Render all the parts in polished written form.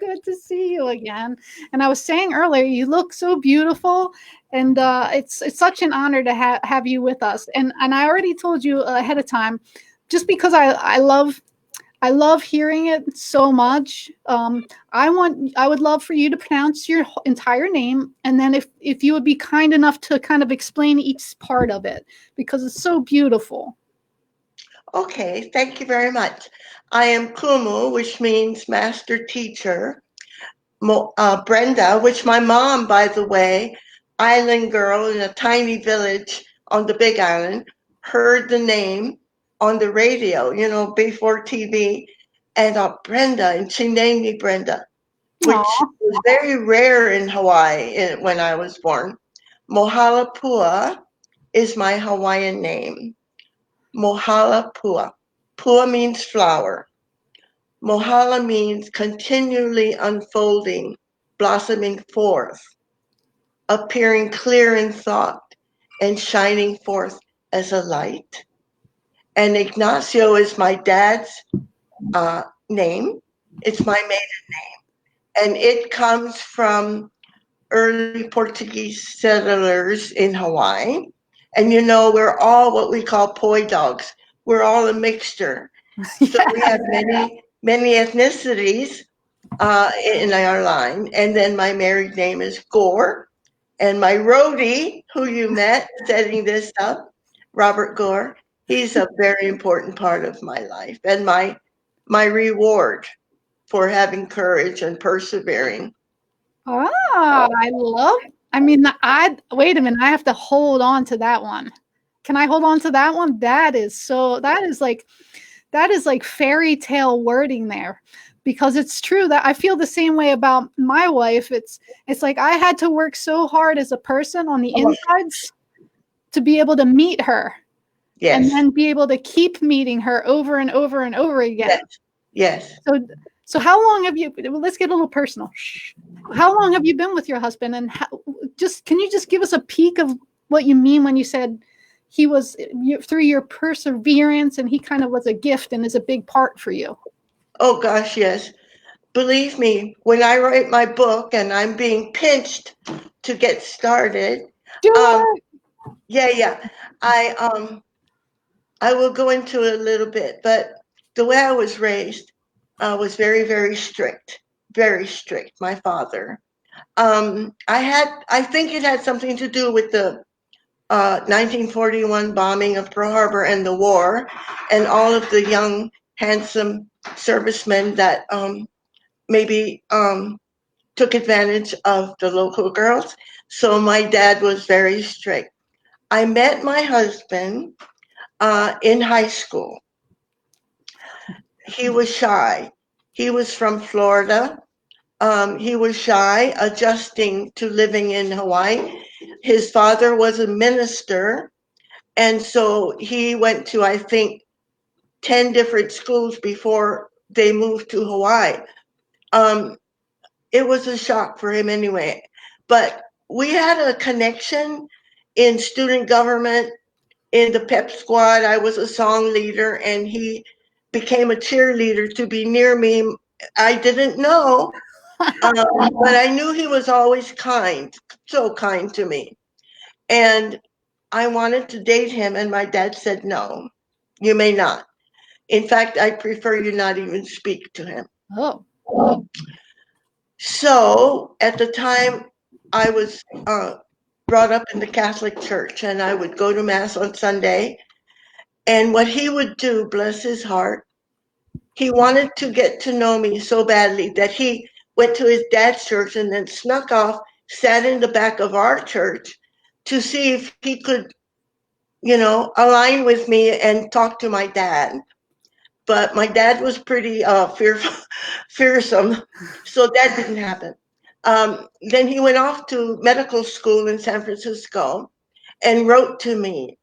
good to see you again. And I was saying earlier, you look so beautiful, and it's such an honor to have you with us. And I already told you ahead of time, just because I love hearing it so much. I would love for you to pronounce your entire name, and then if you would be kind enough to kind of explain each part of it, because it's so beautiful. Okay, thank you very much. I am Kumu, which means master teacher. Brenda, which my mom, by the way, island girl in a tiny village on the Big Island, heard the name on the radio, before TV, and Brenda, and she named me Brenda, which Aw. was very rare in Hawaii when I was born. Mohalapua is my Hawaiian name. Mohalapua. Pua means flower. Mohala means continually unfolding, blossoming forth, appearing clear in thought, and shining forth as a light. And Ignacio is my dad's name. It's my maiden name. And it comes from early Portuguese settlers in Hawaii. And we're all what we call poi dogs. We're all a mixture. So we have Yes. many ethnicities in our line. And then my married name is Gore. And my roadie, who you met setting this up, Robert Gore, he's a very important part of my life and my reward for having courage and persevering. Ah, I love. I mean, I wait a minute. I have to hold on to that one. Can I hold on to that one? That is so. That is like fairy tale wording there, because it's true that I feel the same way about my wife. It's like I had to work so hard as a person on the insides to be able to meet her, and Yes, then be able to keep meeting her over and over and over again. yes, yes. So so how long have you, well, let's get a little personal. Shh. How long have you been with your husband, and just can you just give us a peek of what you mean when you said he was through your perseverance, and he kind of was a gift and is a big part for you? Oh gosh, yes. Believe me, when I write my book and I'm being pinched to get started, Do um, it. yeah. I will go into it a little bit, but the way I was raised was very, very strict, very strict. My father. I think it had something to do with the 1941 bombing of Pearl Harbor and the war, and all of the young, handsome servicemen that maybe took advantage of the local girls. So my dad was very strict. I met my husband in high school. He was shy. He was from Florida. He was shy, adjusting to living in Hawaii. His father was a minister, and so he went to, I think, 10 different schools before they moved to Hawaii. Um, it was a shock for him anyway. But we had a connection in student government, in the pep squad. I was a song leader, and he became a cheerleader to be near me. I didn't know, but I knew he was always kind, so kind to me. And I wanted to date him, and my dad said, no, you may not. In fact, I prefer you not even speak to him. Oh. So at the time, I was brought up in the Catholic Church, and I would go to Mass on Sunday. And what he would do, bless his heart, he wanted to get to know me so badly that he went to his dad's church and then snuck off, sat in the back of our church to see if he could, align with me and talk to my dad. But my dad was pretty fearsome, so that didn't happen. Then he went off to medical school in San Francisco and wrote to me,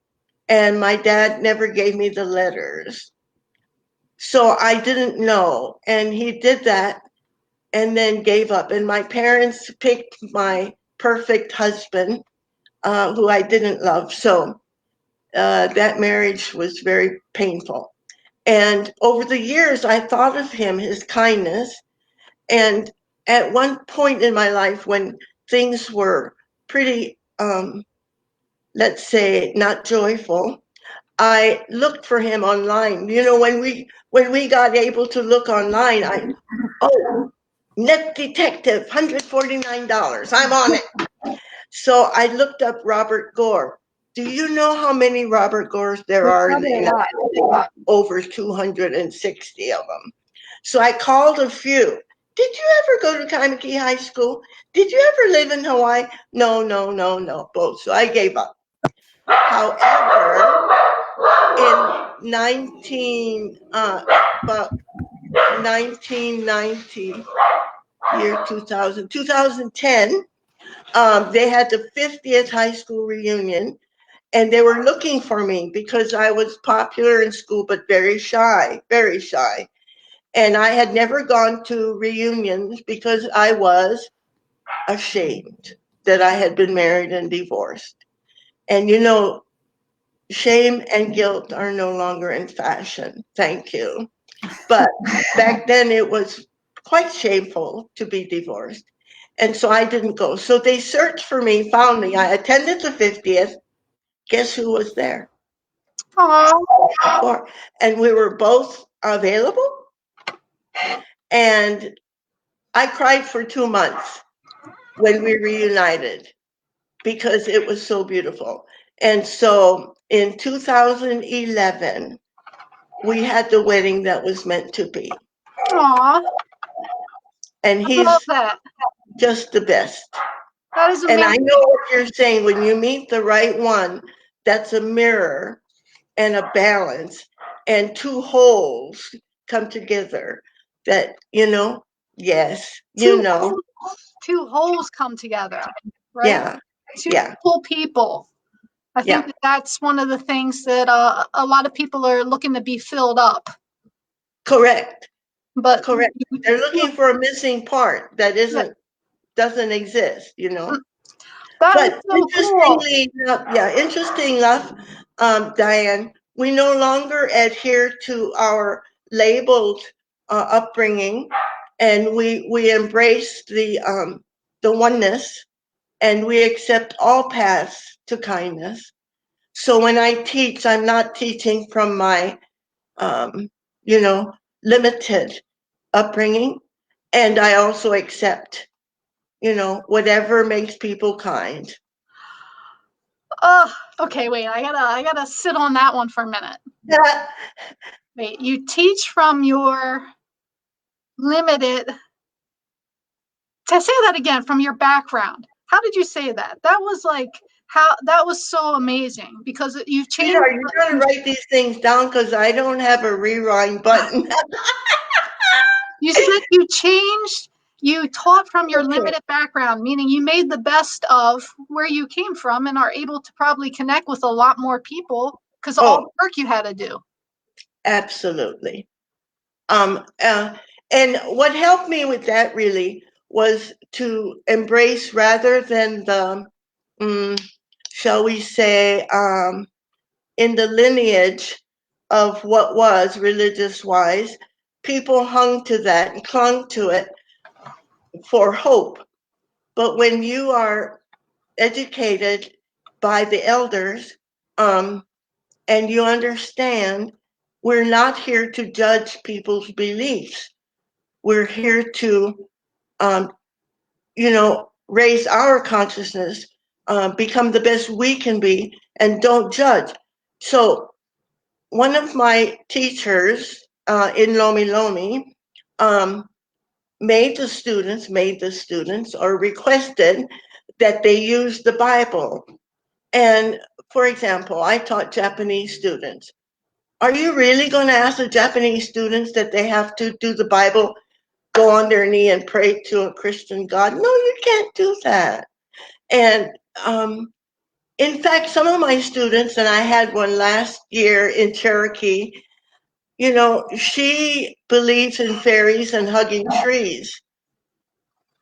and my dad never gave me the letters. So I didn't know. And he did that and then gave up. And my parents picked my perfect husband, who I didn't love. So that marriage was very painful. And over the years, I thought of him, his kindness. And at one point in my life when things were pretty, let's say, not joyful, I looked for him online. You know, when we got able to look online, net detective, $149. I'm on it. So I looked up Robert Gore. Do you know how many Robert Gores there are in the United States? Over 260 of them. So I called a few. Did you ever go to Kaimaki High School? Did you ever live in Hawaii? No, no, no, no, both. So I gave up. However, in 1990, year 2000, 2010, they had the 50th high school reunion, and they were looking for me because I was popular in school, but very shy, very shy. And I had never gone to reunions because I was ashamed that I had been married and divorced. And you know, shame and guilt are no longer in fashion. Thank you. But back then it was quite shameful to be divorced. And so I didn't go. So they searched for me, found me. I attended the 50th. Guess who was there? Oh, And we were both available. And I cried for 2 months when we reunited because it was so beautiful. And so in 2011, we had the wedding that was meant to be. aw, And I love he's that. just the best. That is And I amazing. know what you're saying. When you meet the right one, that's a mirror and a balance, and two wholes come together. That, yes, Two two holes come together, right? yeah, Two yeah, full people. I think yeah, that that's one of the things that a lot of people are looking to be filled up, correct, but correct. They're looking for a missing part that yeah, doesn't exist. that is But so cool. interesting enough, Diane, we no longer adhere to our labeled upbringing, and we embrace the oneness, and we accept all paths to kindness. So when I teach, I'm not teaching from my um, you know limited upbringing, and I also accept whatever makes people kind. Oh, okay, wait, I gotta sit on that one for a minute. Wait, you teach from your limited, to say that again, from your background. How did you say that? That was like, how that was so amazing because you've changed. Sweetheart, you gotta write these things down because I don't have a rewind button. You said you changed, you taught from your Okay. limited background, meaning you made the best of where you came from and are able to probably connect with a lot more people because of all Oh, the work you had to do. absolutely. Um, uh, and what helped me with that really was to embrace rather than mm, shall we say, in the lineage of what was religious wise, people hung to that and clung to it for hope. But when you are educated by the elders, um, and you understand we're not here to judge people's beliefs. We're here to, raise our consciousness, become the best we can be, and don't judge. So, one of my teachers in Lomi Lomi um, made the students, or requested that they use the Bible. And for example, I taught Japanese students. Are you really going to ask the Japanese students that they have to do the Bible, go on their knee and pray to a Christian God? No, you can't do that. And in fact, some of my students, and I had one last year in Cherokee, she believes in fairies and hugging trees,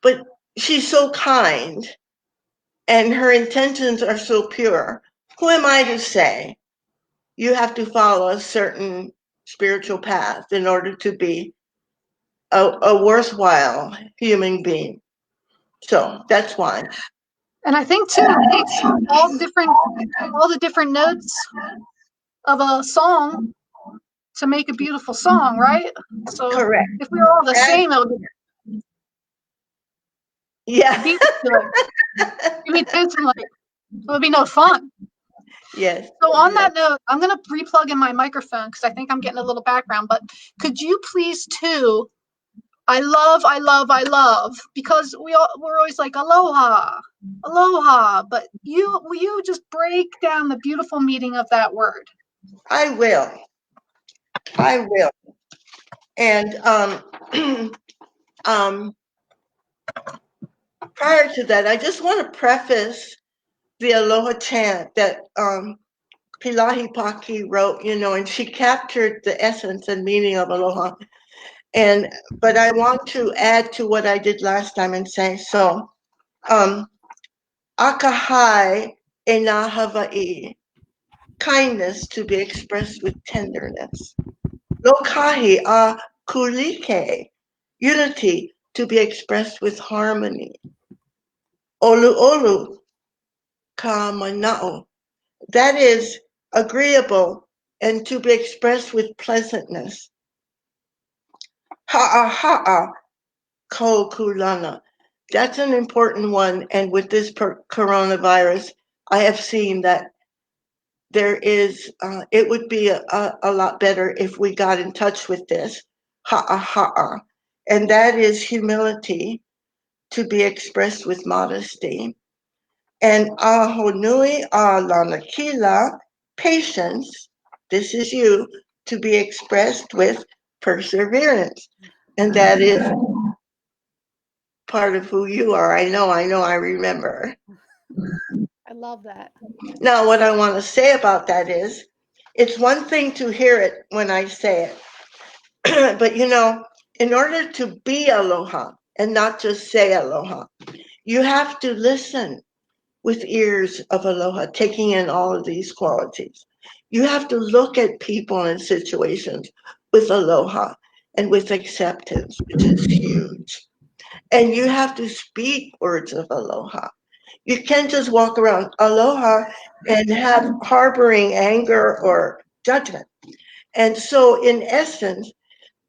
but she's so kind and her intentions are so pure. Who am I to say you have to follow a certain spiritual path in order to be a worthwhile human being. So that's why. And I think too, it takes all the different notes of a song to make a beautiful song, right? So Correct. if we were all the And same, it would yeah. be like it'd be dancing like it would be no fun. Yes. So on Yes. that note, I'm gonna replug in my microphone because I think I'm getting a little background. But could you please too? I love because we're always like aloha, aloha. But will you just break down the beautiful meaning of that word? I will. I will. And um, prior to that, I just want to preface the aloha chant that Pilahi Paki wrote, and she captured the essence and meaning of aloha. But I want to add to what I did last time and say, so, akahai e nā Hawaii, kindness to be expressed with tenderness. Lokahi a kulike, unity to be expressed with harmony. Olu olu ka mana'o, that is agreeable and to be expressed with pleasantness. Ha'a ha'a ko kulana. That's an important one. And with this coronavirus, I have seen that there is, it would be a lot better if we got in touch with this. Ha'a ha'a. And that is humility to be expressed with modesty. And ahonui a lanakila, patience, this is you, to be expressed with perseverance. And that is part of who you are. I remember. I love that. Now, what I want to say about that is it's one thing to hear it when I say it, but in order to be aloha and not just say aloha, you have to listen with ears of aloha, taking in all of these qualities. You have to look at people and situations with aloha and with acceptance, which is huge. And you have to speak words of aloha. You can't just walk around aloha and have harboring anger or judgment. And so, in essence,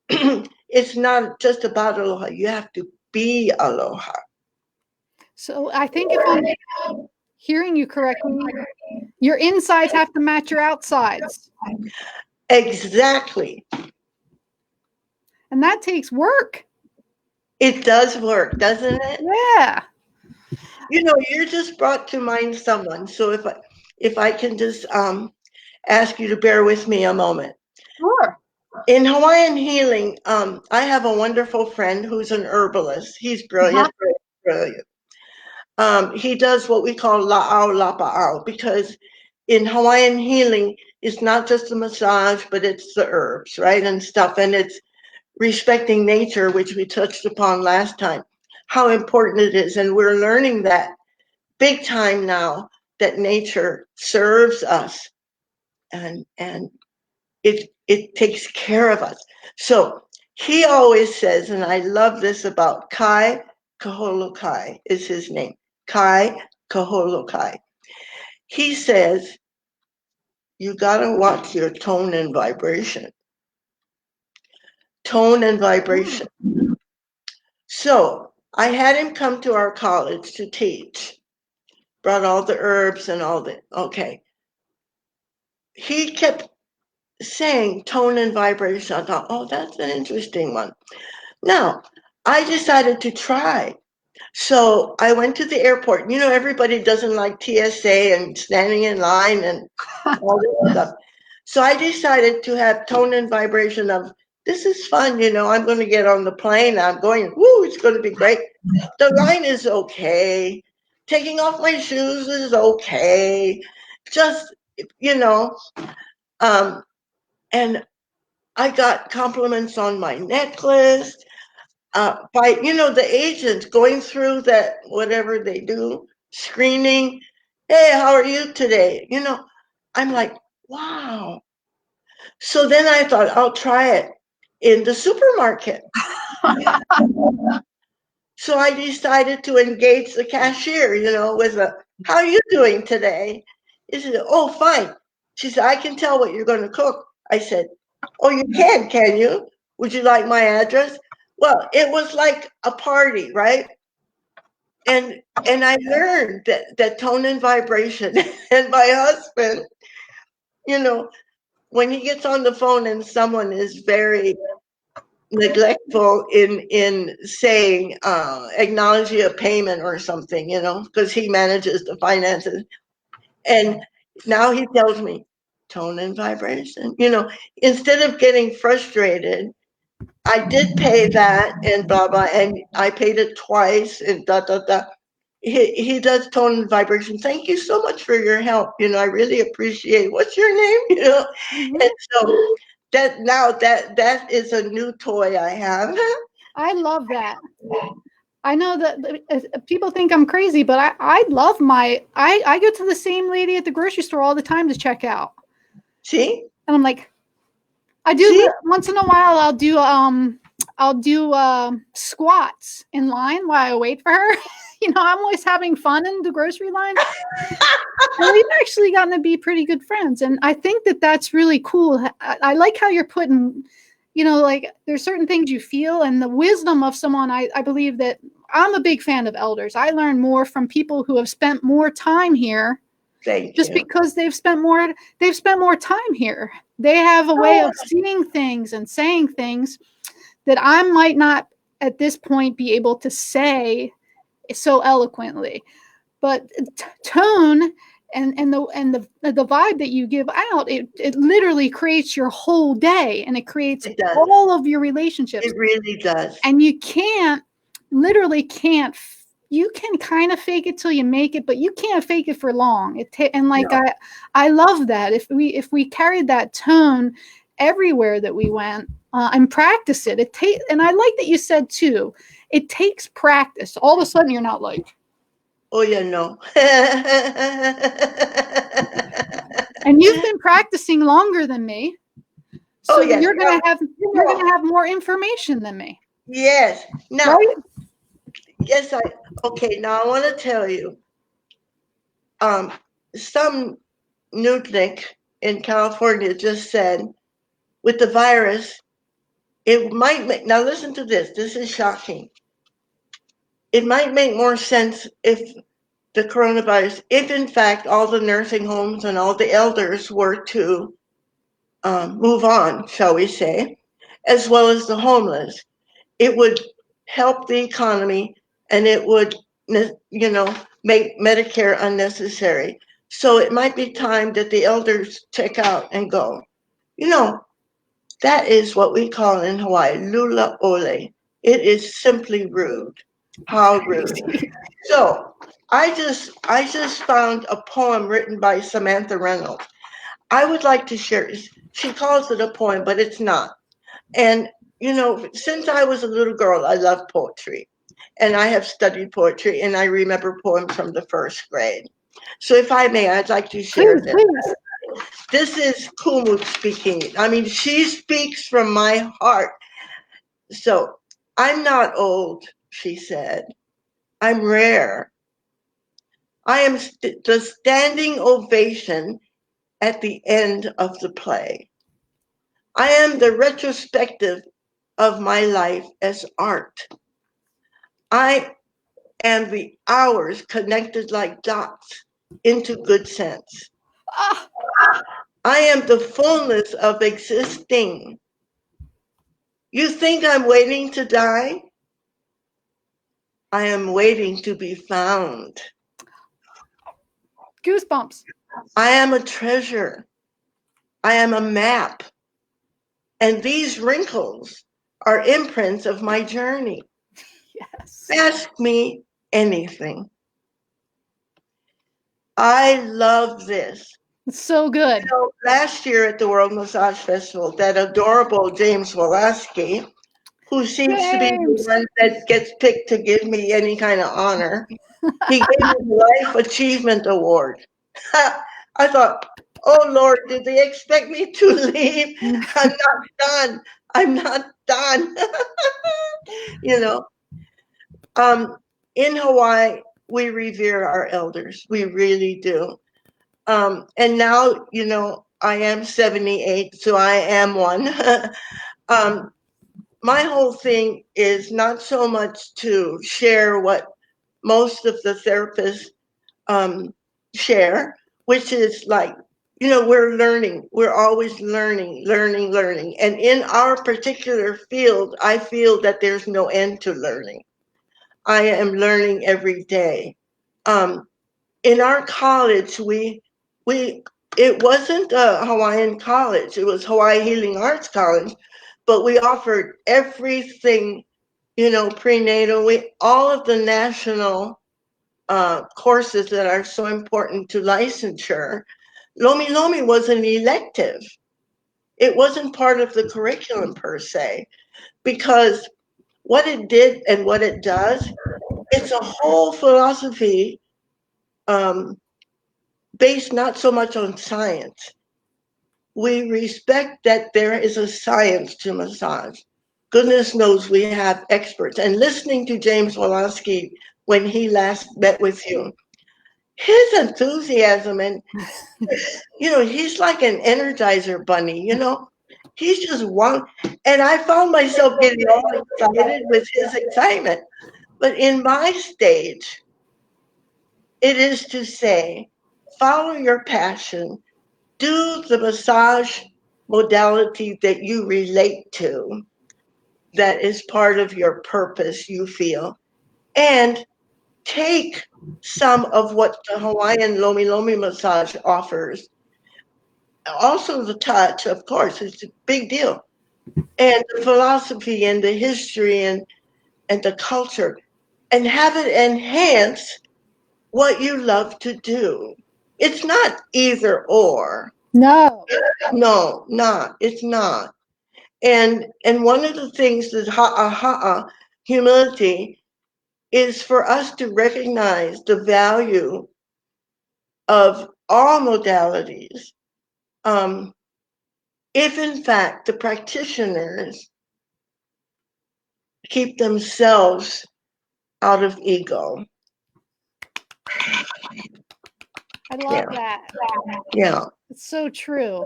it's not just about aloha. You have to be aloha. So I think if I'm hearing you correctly, your insides have to match your outsides, Exactly. and that takes work. It does work, doesn't it? Yeah. You just brought to mind someone. So if I can just ask you to bear with me a moment. Sure. In Hawaiian healing, I have a wonderful friend who's an herbalist. He's Uh-huh. brilliant, brilliant, brilliant. He does what we call la'au lapa'au because in Hawaiian healing, it's not just the massage, but it's the herbs, right, and stuff, and it's respecting nature, which we touched upon last time, how important it is, and we're learning that big time now that nature serves us and it takes care of us. So he always says, and I love this about Kai Kaholokai is his name. Kai Kaholokai. He says, you gotta watch your tone and vibration. Tone and vibration. So I had him come to our college to teach, brought all the herbs and all the, okay. He kept saying tone and vibration. I thought, oh, that's an interesting one. Now, I decided to try. So I went to the airport. Everybody doesn't like TSA and standing in line and all this stuff. So I decided to have tone and vibration of this is fun. I'm going to get on the plane. I'm going, woo, it's going to be great. The line is okay. Taking off my shoes is okay. Just, you know, um, and I got compliments on my necklace by the agent going through that whatever they do screening. Hey, how are you today? I'm like, wow. So then I thought I'll try it in the supermarket. So I decided to engage the cashier, with a, how are you doing today? He said, oh, fine. She said, I can tell what you're going to cook. I said, oh, you can you? Would you like my address? Well, it was like a party, right? And I learned that tone and vibration. And my husband, you know, when he gets on the phone and someone is very neglectful in saying acknowledging a payment or something, because he manages the finances, and now he tells me tone and vibration. Instead of getting frustrated, I did pay that and blah blah, and I paid it twice and da da da. He does tone and vibration. Thank you so much for your help. I really appreciate. What's your name? Mhm. And so that is a new toy I have. I love that. I know that people think I'm crazy, but I love I go to the same lady at the grocery store all the time to check out. See, And I'm like, I do see, once in a while. I'll do squats in line while I wait for her. I'm always having fun in the grocery line, and we've actually gotten to be pretty good friends. And I think that that's really cool. I like how you're putting, like there's certain things you feel and the wisdom of someone. I believe that I'm a big fan of elders. I learn more from people who have spent more time here, thank just you. because they've spent more time here. They have a way of seeing things and saying things that I might not at this point be able to say so eloquently. But tone and the vibe that you give out, it literally creates your whole day, and it creates It does. all of your relationships. It really does. And you literally can't, you can kind of fake it till you make it, but you can't fake it for long. And like No. I love that if we carried that tone everywhere that we went, and practice it. And I like that you said too, it takes practice. All of a sudden you're not like, Oh yeah, no. and you've been practicing longer than me, Oh so yes. Well, you're gonna have more information than me, yes. Now, right? yes, okay, now I want to tell you, um, some Newtnik in California just said with the virus, it might make, now listen to this is shocking. It might make more sense if the coronavirus, if in fact all the nursing homes and all the elders were to move on, shall we say, as well as the homeless. It would help the economy, and it would, make Medicare unnecessary. So it might be time that the elders check out and go, you know, that is what we call in Hawaii, lula ole. It is simply rude. How rude. So I just found a poem written by Samantha Reynolds. I would like to share. She calls it a poem, but it's not. And since I was a little girl, I loved poetry, and I have studied poetry, and I remember poems from the first grade. So if I may, I'd like to share Please, this. please. This is Kumu speaking. I mean, she speaks from my heart. So I'm not old, she said. I'm rare. I am the standing ovation at the end of the play. I am the retrospective of my life as art. I am the hours connected like dots into good sense. Ah, I am the fullness of existing. You think I'm waiting to die? I am waiting to be found. goosebumps. I am a treasure. I am a map. And these wrinkles are imprints of my journey. Yes. Ask me anything. I love this. It's so good. Last year at the World Massage Festival, that adorable James Wolaski, who seems to be the James. one that gets picked to give me any kind of honor, he gave me the Life Achievement Award. I thought, oh Lord, did they expect me to leave? I'm not done. I'm not done. you know, um, in Hawaii, we revere our elders. We really do. And now, I am 78, so I am one. um, my whole thing is not so much to share what most of the therapists um, share, which is like, we're learning. We're always learning, learning, learning. And in our particular field, I feel that there's no end to learning. I am learning every day. Um, in our college, we it wasn't a Hawaiian college. It was Hawaii Healing Arts College, but we offered everything, prenatal. We all of the national courses that are so important to licensure. Lomi Lomi was an elective. It wasn't part of the curriculum per se, because what it did and what it does, it's a whole philosophy um, based not so much on science. We respect that there is a science to massage. Goodness knows we have experts. And listening to James Wolaski when he last met with you, his enthusiasm and he's like an energizer bunny, He's just one, and I found myself getting all excited with his excitement. But in my stage, it is to say, follow your passion, do the massage modality that you relate to, that is part of your purpose, you feel, and take some of what the Hawaiian Lomi Lomi massage offers. Also, the touch, of course, it's a big deal. And the philosophy and the history and the culture, and have it enhance what you love to do. It's not either or. No. No, not. It's not. And one of the things that ha'a, humility, is for us to recognize the value of all modalities. Um, if in fact the practitioners keep themselves out of ego. I love Yeah, that. yeah. It's so true.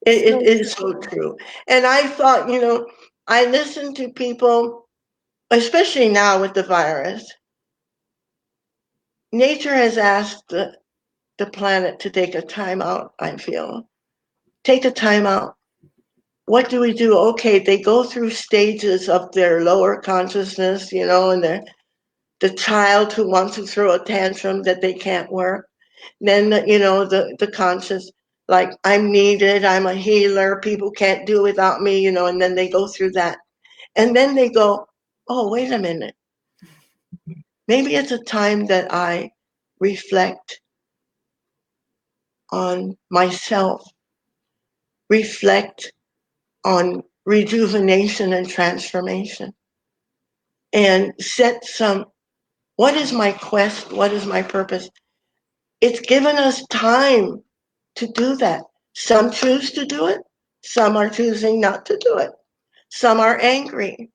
It So is so true. And I thought, I listen to people, especially now with the virus. Nature has asked the planet to take a time out, I feel. Take a time out. What do we do? Okay, they go through stages of their lower consciousness, and the child who wants to throw a tantrum that they can't work. Then, the conscious, like, I'm needed, I'm a healer, people can't do without me, and then they go through that. And then they go, oh, wait a minute. Maybe it's a time that I reflect on myself, reflect on rejuvenation and transformation, and set what is my quest? What is my purpose? It's given us time to do that. Some choose to do it, some are choosing not to do it, some are angry.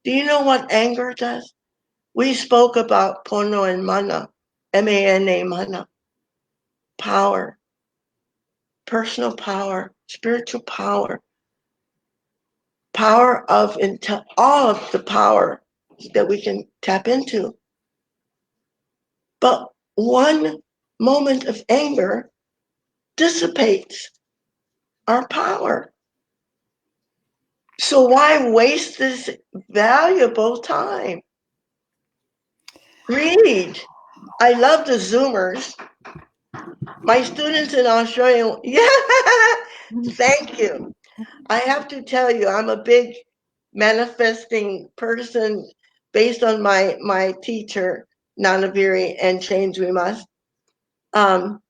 Do you know what anger does? We spoke about pono and mana, mana, mana, power, personal power, spiritual power, power of all of the power that we can tap into. But one moment of anger dissipates our power. So why waste this valuable time? Read. I love the Zoomers. My students in Australia, yeah, thank you. I have to tell you, I'm a big manifesting person based on my teacher, Nanaviri, and Change We Must. Um,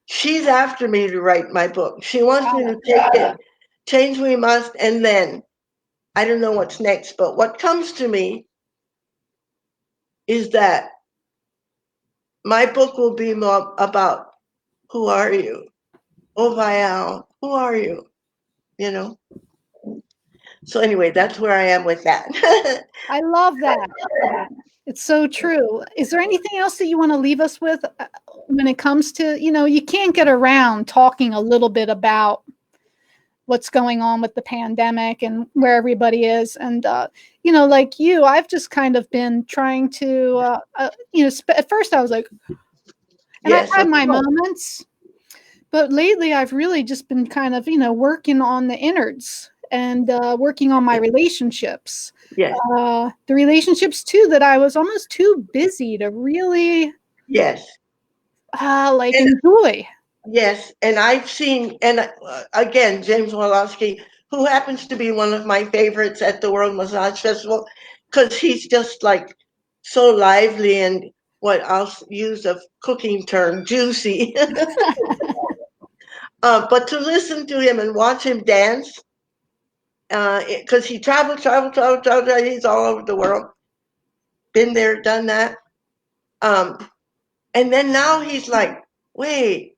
she's after me to write my book. She wants me to take it, Change We Must, and then I don't know what's next, but what comes to me is that my book will be more about who are you? Oh, Vial, who are you? You know? So anyway, that's where I am with that. I love that. It's so true. Is there anything else that you want to leave us with when it comes to, you can't get around talking a little bit about what's going on with the pandemic and where everybody is. And, like you, I've just kind of been trying to, at first I was like, and I've Yes, had of my course. moments, but lately I've really just been kind of, working on the innards and working on my relationships. Yes, The relationships too that I was almost too busy to really yes. like And enjoy. yes, and I've seen, and again, James Wolowski, who happens to be one of my favorites at the World Massage Festival, because he's just like so lively and what I'll use a cooking term, juicy. But to listen to him and watch him dance, because he traveled, he's all over the world, been there, done that. Um, and then now he's like, wait,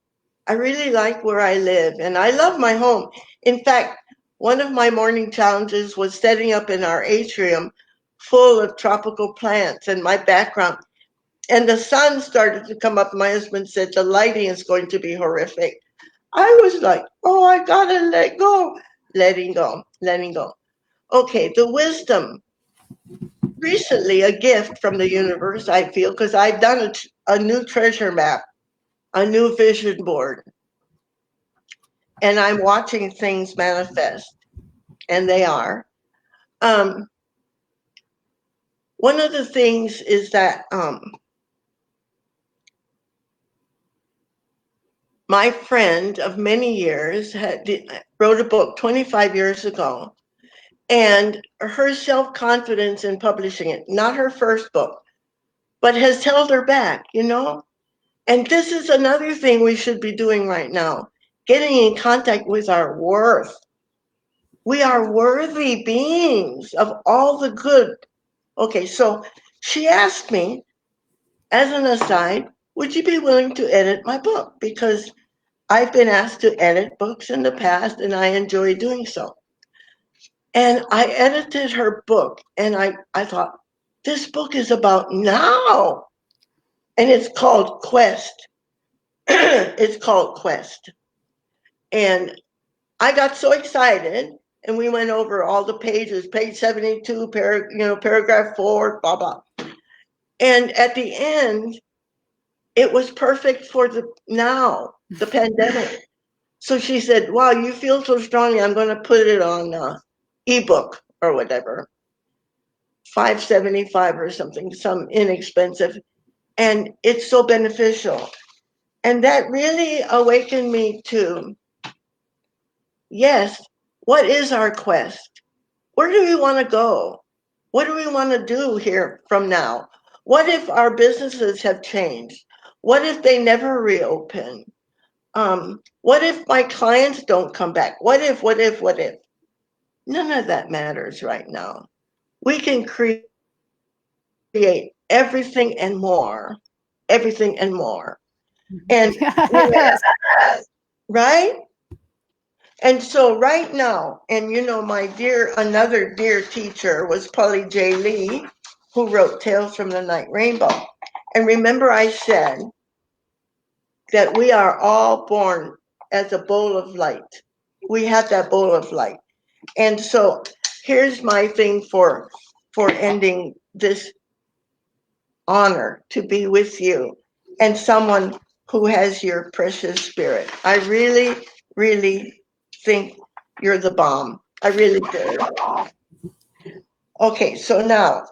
I really like where I live and I love my home. In fact, one of my morning challenges was setting up in our atrium full of tropical plants and my background. And the sun started to come up. My husband said the lighting is going to be horrific. I was like, oh, I gotta let go. Letting go, letting go. Okay, the wisdom. Recently, a gift from the universe, I feel, because I've done a new treasure map, a new vision board, and I'm watching things manifest, and they are. Um, One of the things is that my friend of many years wrote a book 25 years ago, and her self confidence in publishing it, not her first book, but has held her back, you know? And this is another thing we should be doing right now, getting in contact with our worth. We are worthy beings of all the good. Okay, so she asked me, as an aside, would you be willing to edit my book? Because I've been asked to edit books in the past and I enjoy doing so. And I edited her book and I thought, this book is about now. And it's called Quest. It's called Quest. And I got so excited and we went over all the pages, page 72, paragraph 4, blah, blah. And at the end, it was perfect for the now, the pandemic. So she said, wow, you feel so strongly. I'm going to put it on ebook or whatever, 575 or something, some inexpensive. And it's so beneficial. And that really awakened me to, yes, what is our quest? Where do we want to go? What do we want to do here from now? What if our businesses have changed? What if they never reopen? What if my clients don't come back? What if? None of that matters right now. We can create everything and more, everything and more. And, you Yes. know, right? And so right now, and another dear teacher was Polly J. Lee, who wrote Tales from the Night Rainbow. And remember I said that we are all born as a bowl of light. We have that bowl of light. And so here's my thing for ending this honor to be with you and someone who has your precious spirit. I really, really think you're the bomb. I really do. Okay, so now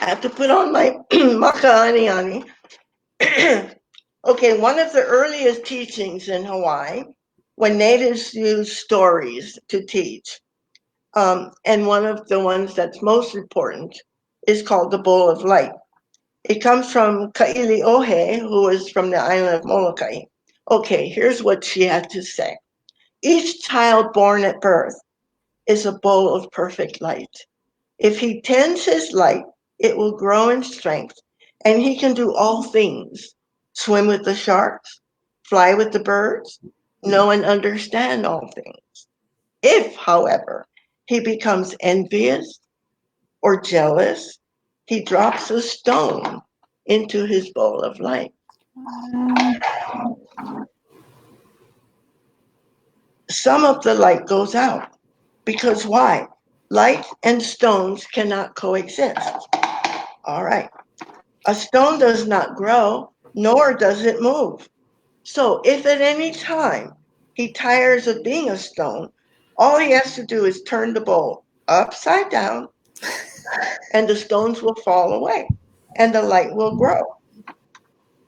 I have to put on my makaaniani. Okay, one of the earliest teachings in Hawaii, when natives use stories to teach, and one of the ones that's most important is called the Bowl of Light. It comes from Kailiohe, who is from the island of Molokai. Okay, here's what she had to say. Each child born at birth is a bowl of perfect light. If he tends his light, it will grow in strength, and he can do all things: swim with the sharks, fly with the birds, know and understand all things. If, however, he becomes envious or jealous, he drops a stone into his bowl of light. Um, Some of the light goes out. Because why? Light and stones cannot coexist. All right. A stone does not grow, nor does it move. So if at any time he tires of being a stone, all he has to do is turn the bowl upside down and the stones will fall away and the light will grow.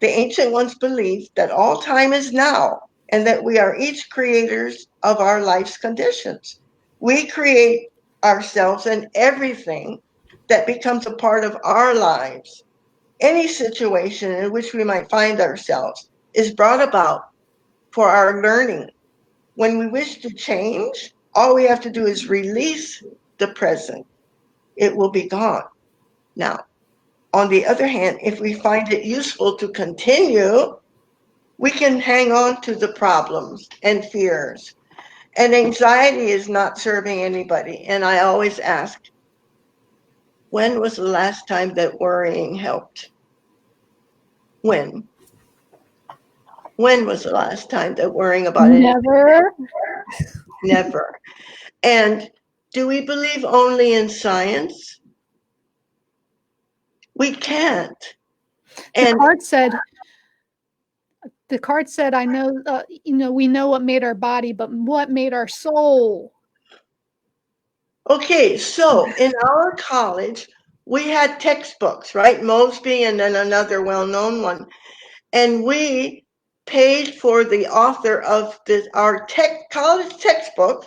The ancient ones believed that all time is now and that we are each creators of our life's conditions. We create ourselves and everything that becomes a part of our lives. Any situation in which we might find ourselves is brought about for our learning. When we wish to change, all we have to do is release the present. It will be gone. Now, on the other hand, if we find it useful to continue, we can hang on to the problems and fears. And anxiety is not serving anybody. And I always ask, when was the last time that worrying helped? When? When was the last time that worrying about anything? never. Never. And do we believe only in science? We can't. The And card said, the card said, I know, we know what made our body, but what made our soul? okay, so in our college, we had textbooks, right? Mosby and then another well-known one. And we paid for the author of our college textbook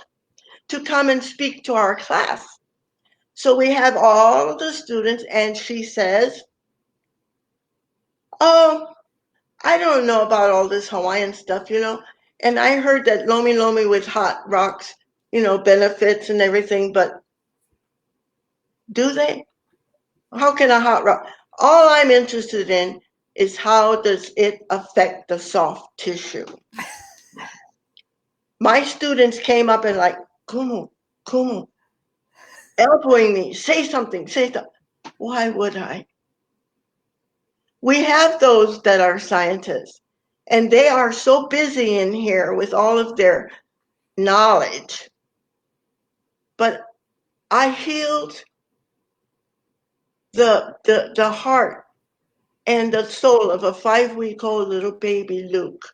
to come and speak to our class. So we have all of the students, and she says, oh, I don't know about all this Hawaiian stuff, and I heard that lomi lomi with hot rocks, benefits and everything, but do they? How can a hot rock? All I'm interested in is how does it affect the soft tissue? My students came up and like, Kumu, Kumu, elbowing me, say something, say something. Why would I? We have those that are scientists, and they are so busy in here with all of their knowledge. But I healed the heart and the soul of a 5-week-old little baby, Luke.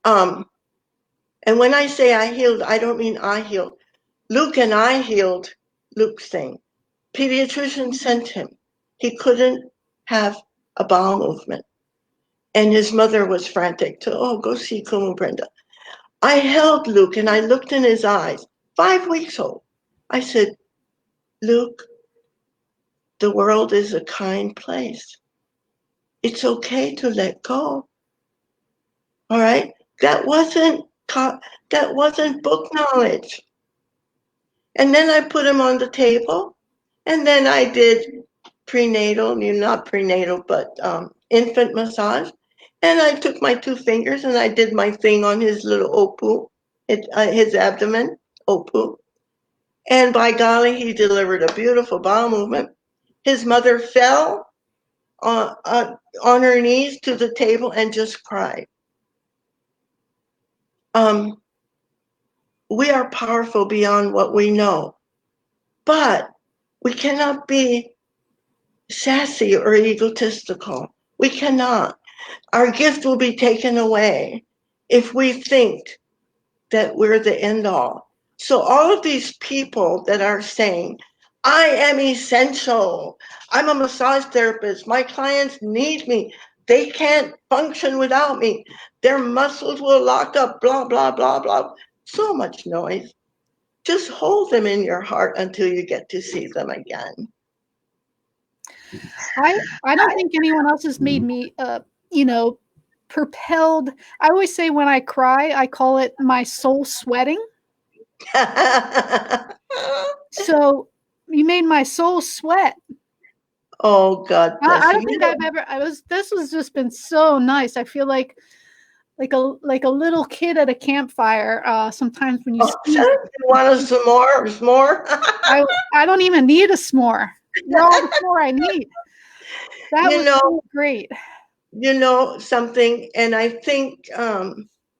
And when I say I healed, I don't mean I healed. Luke and I healed Luke's thing. Pediatrician sent him. He couldn't have a bowel movement. And his mother was frantic to, go see Kumu Brenda. I held Luke and I looked in his eyes, 5 weeks old. I said, Luke, the world is a kind place. It's okay to let go. All right? That wasn't book knowledge. And then I put him on the table, and then I did prenatal, not prenatal, but infant massage. And I took my 2 fingers and I did my thing on his little opu, his abdomen, opu. And by golly, he delivered a beautiful bowel movement. His mother fell on her knees to the table and just cried. We are powerful beyond what we know, but we cannot be sassy or egotistical. We cannot. Our gift will be taken away if we think that we're the end all. So all of these people that are saying, I am essential. I'm a massage therapist. My clients need me. They can't function without me. Their muscles will lock up, blah, blah, blah, blah. So much noise. Just hold them in your heart until you get to see them again. I don't think anyone else has made me, propelled. I always say when I cry, I call it my soul sweating. So you made my soul sweat. Oh, God bless I you. don't think I've ever. This was just been so nice. I feel like like a little kid at a campfire. Sometimes when you Oh, squeeze, you want us some more? Some more? I don't even need a s'more. You're all the s'more I need. That you was know, so great. something, and I think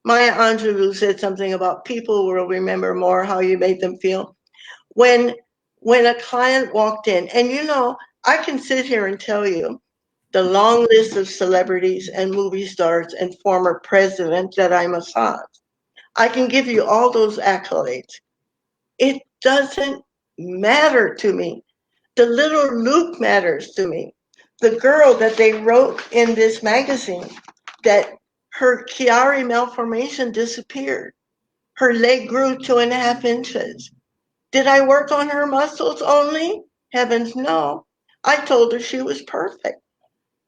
Maya Angelou said something about people will remember more how you made them feel. When when a client walked in, and I can sit here and tell you the long list of celebrities and movie stars and former presidents that I massage. I can give you all those accolades. It doesn't matter to me. The little Luke matters to me. The girl that they wrote in this magazine that her Chiari malformation disappeared. Her leg grew 2.5 inches. Did I work on her muscles only? Heavens no. I told her she was perfect.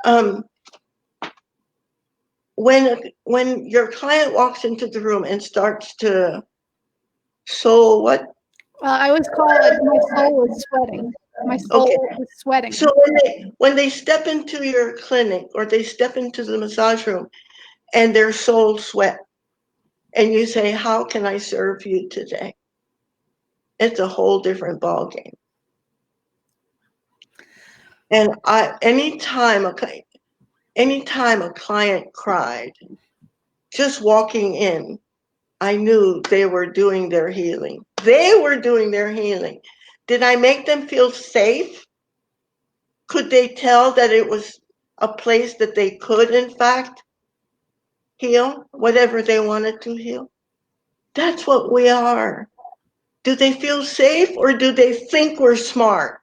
Um, when your client walks into the room and starts to soul what? I always call it my soul is sweating. My Okay. soul is sweating. So when they step into your clinic or they step into the massage room and their soul sweat and you say, "How can I serve you today?" It's a whole different ballgame. And anytime a client cried, just walking in, I knew they were doing their healing. They were doing their healing. Did I make them feel safe? Could they tell that it was a place that they could, in fact, heal whatever they wanted to heal? That's what we are. Do they feel safe or do they think we're smart?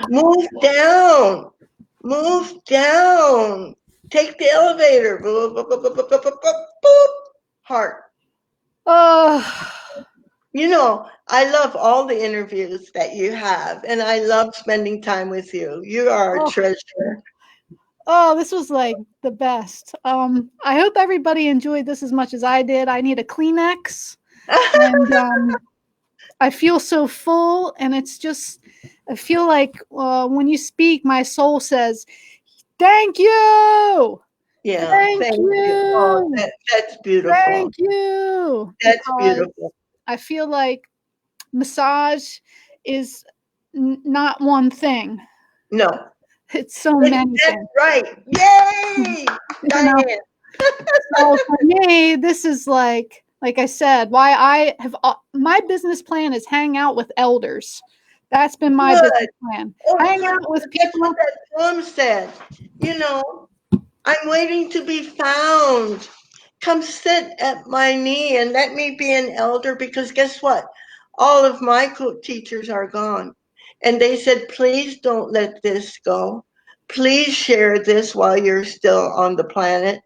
Move down. Move down. Take the elevator. Boop, boop, boop, boop, boop, boop, boop, boop, boop. Heart. Oh, I love all the interviews that you have, and I love spending time with you. You are a oh, treasure. oh, this was like the best. I hope everybody enjoyed this as much as I did. I need a Kleenex, and I feel so full, and it's just, I feel like when you speak, my soul says, "Thank you, Yeah, thank thank you. Oh, you, that's beautiful. thank you," That's because beautiful. I feel like massage is not one thing. No, It's so many that's things, right. Yay, you know. Diane. So for me, this is like I said, why I have my business plan is hang out with elders. That's been my Good. business plan. Oh, Hang good. out with That's what people. that poem said. I'm waiting to be found. Come sit at my knee and let me be an elder because guess what? All of my teachers are gone. And they said, please don't let this go. Please share this while you're still on the planet.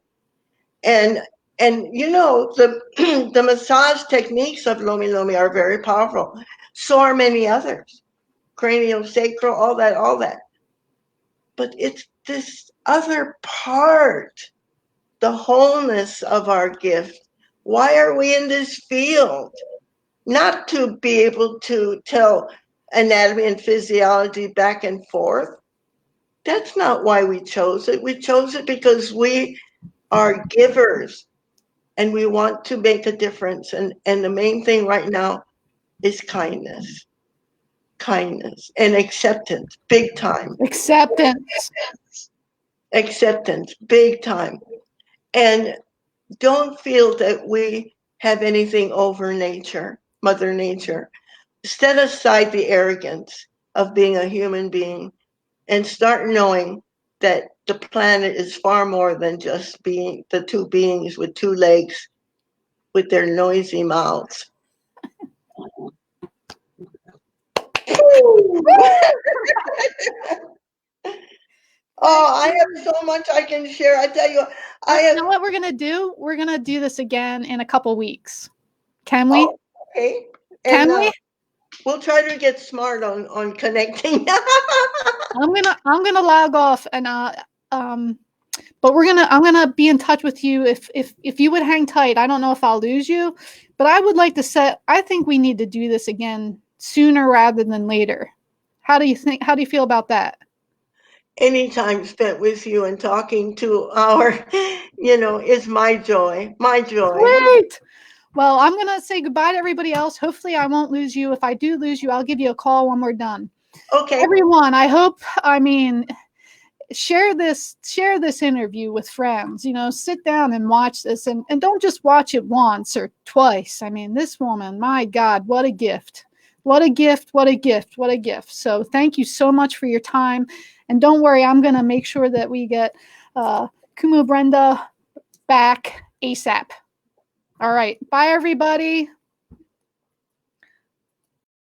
And the the massage techniques of Lomi Lomi are very powerful. So are many others. Cranial, sacral, all that. But it's this other part, the wholeness of our gift. Why are we in this field? Not to be able to tell anatomy and physiology back and forth. That's not why we chose it. We chose it because we are givers and we want to make a difference. And the main thing right now is kindness, kindness and acceptance, big time. Acceptance. Acceptance, big time. And don't feel that we have anything over nature, Mother Nature. Set aside the arrogance of being a human being and start knowing that the planet is far more than just being the two beings with two legs with their noisy mouths. Oh, Thank I have you. so much I can share. I tell you, I You have. know what we're gonna do? We're gonna do this again in a couple weeks. Can we? Oh, okay, and Can we? we'll try to get smart on connecting. I'm gonna log off and um but I'm gonna be in touch with you if you would hang tight. I don't know if I'll lose you, but I would like to set. I think we need to do this again sooner rather than later. How do you think? How do you feel about that? Any time spent with you and talking to our, is my joy, my joy. Great. Well, I'm going to say goodbye to everybody else. Hopefully, I won't lose you. If I do lose you, I'll give you a call when we're done. Okay. Everyone, I mean, share this interview with friends. Sit down and watch this, and don't just watch it once or twice. I mean, this woman, my God, what a gift. What a gift, what a gift, what a gift. So thank you so much for your time. And don't worry, I'm going to make sure that we get Kumu Brenda back ASAP. All right. Bye, everybody.